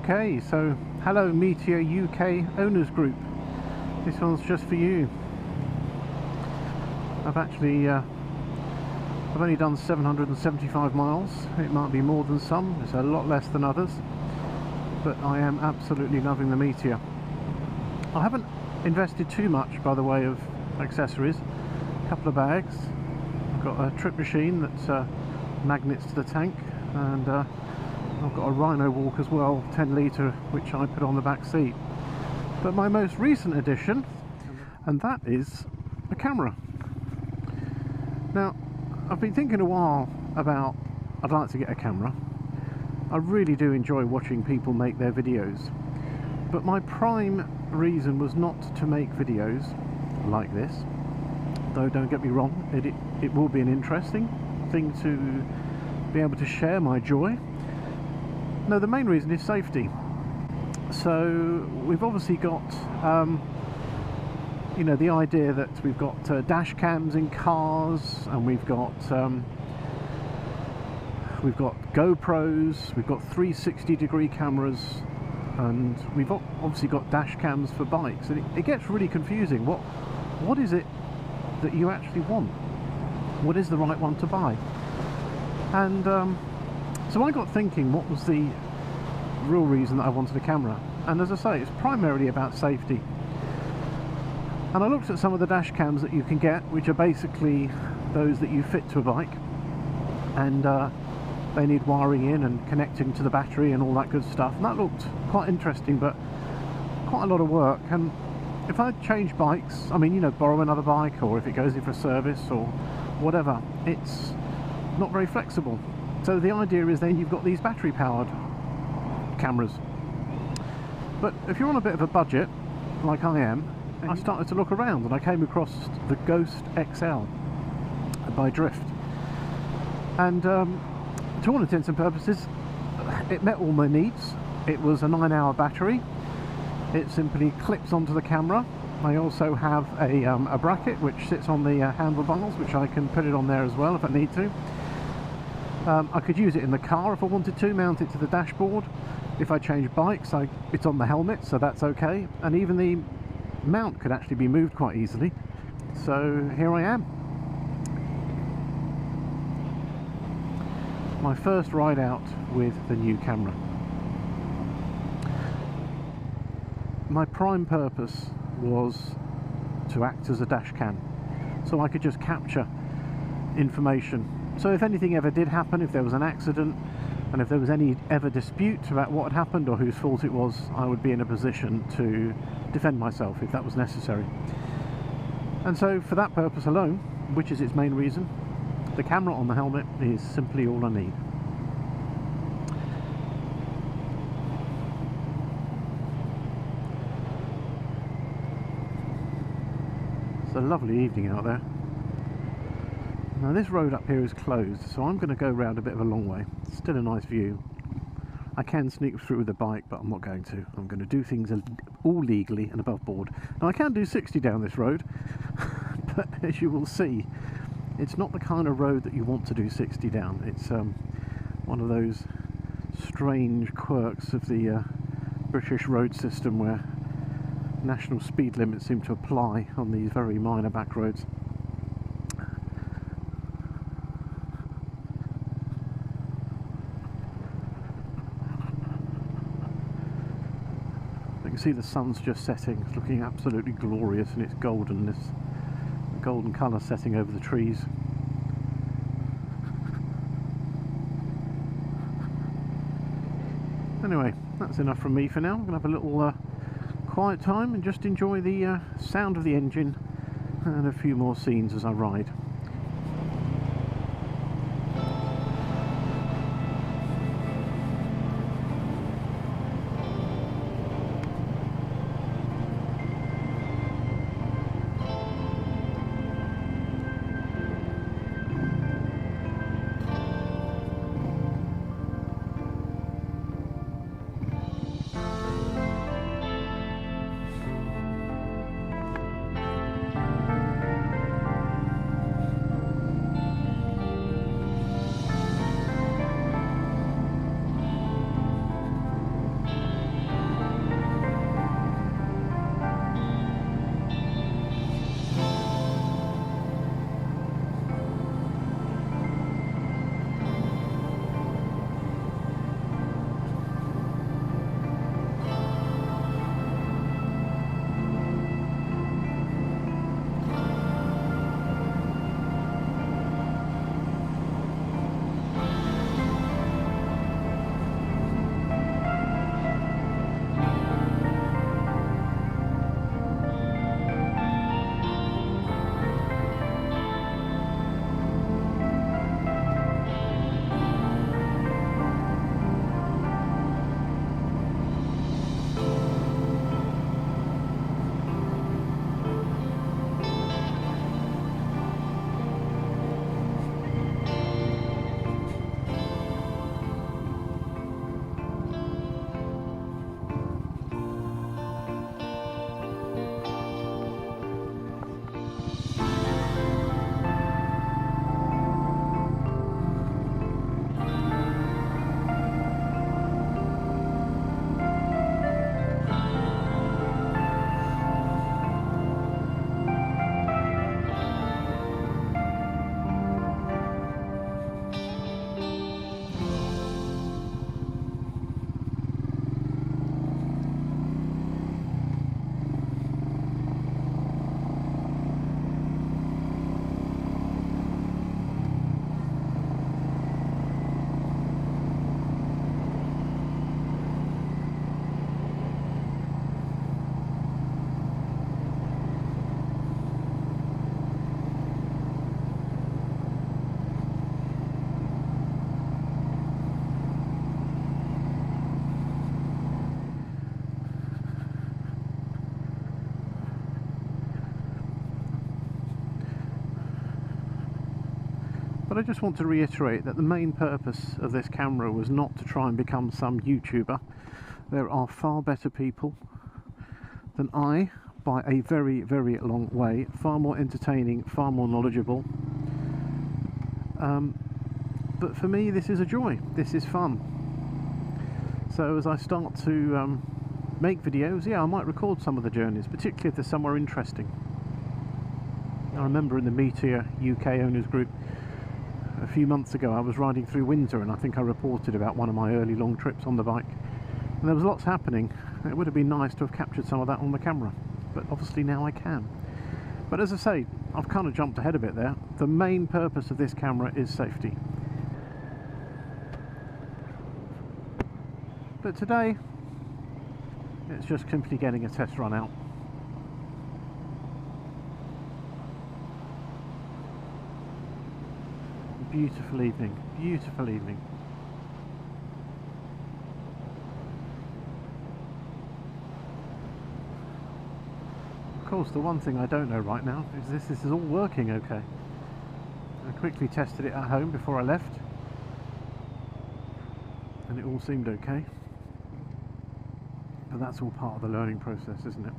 Okay, so hello Meteor UK owners group. This one's just for you. I've only done 775 miles. It might be more than some, it's a lot less than others, but I am absolutely loving the Meteor. I haven't invested too much by the way of accessories. A couple of bags. I've got a trip machine that's magnets to the tank, and I've got a Rhino walk as well, 10 litre, which I put on the back seat. But my most recent addition, and that is a camera. Now, I've been thinking a while about I'd like to get a camera. I really do enjoy watching people make their videos, but my prime reason was not to make videos like this, though don't get me wrong, it will be an interesting thing to be able to share my joy. No, the main reason is safety. So we've obviously got you know, the idea that we've got dash cams in cars, and we've got GoPros, we've got 360-degree cameras, and we've obviously got dash cams for bikes, and it gets really confusing. What is it that you actually want? What is the right one to buy? And so I got thinking, what was the real reason that I wanted a camera? And as I say, it's primarily about safety. And I looked at some of the dash cams that you can get, which are basically those that you fit to a bike, and they need wiring in and connecting to the battery and all that good stuff, and that looked quite interesting, but quite a lot of work. And if I change bikes, I mean, you know, borrow another bike, or if it goes in for a service or whatever, it's not very flexible. So the idea is then you've got these battery powered cameras. But if you're on a bit of a budget like I am, I started to look around and I came across the Ghost XL by Drift, and to all intents and purposes it met all my needs. It was a 9-hour battery, it simply clips onto the camera. I also have a bracket which sits on the handlebars, which I can put it on there as well if I need to. I could use it in the car if I wanted to, mount it to the dashboard. If I change bikes, it's on the helmet, so that's okay. And even the mount could actually be moved quite easily. So here I am. My first ride out with the new camera. My prime purpose was to act as a dash cam, so I could just capture information. So if anything ever did happen, if there was an accident, and if there was any ever dispute about what had happened or whose fault it was, I would be in a position to defend myself if that was necessary. And so for that purpose alone, which is its main reason, the camera on the helmet is simply all I need. It's a lovely evening out there. Now this road up here is closed, so I'm going to go round a bit of a long way. It's still a nice view. I can sneak through with the bike, but I'm not going to. I'm going to do things all legally and above board. Now I can do 60 down this road, but as you will see, it's not the kind of road that you want to do 60 down. It's one of those strange quirks of the British road system where national speed limits seem to apply on these very minor back roads. See, the sun's just setting. It's looking absolutely glorious, and it's golden, this golden colour setting over the trees. Anyway, that's enough from me for now. I'm going to have a little quiet time and just enjoy the sound of the engine and a few more scenes as I ride. But I just want to reiterate that the main purpose of this camera was not to try and become some YouTuber. There are far better people than I, by a very, very long way, far more entertaining, far more knowledgeable. But for me, this is a joy, this is fun. So as I start to make videos, yeah, I might record some of the journeys, particularly if they're somewhere interesting. I remember in the Meteor UK owners group a few months ago, I was riding through Windsor, and I think I reported about one of my early long trips on the bike, and there was lots happening. It would have been nice to have captured some of that on the camera, but obviously now I can. But as I say, I've kind of jumped ahead a bit there. The main purpose of this camera is safety. But today, it's just simply getting a test run out. Beautiful evening, beautiful evening. Of course, the one thing I don't know right now is this is all working okay. I quickly tested it at home before I left, and it all seemed okay. But that's all part of the learning process, isn't it?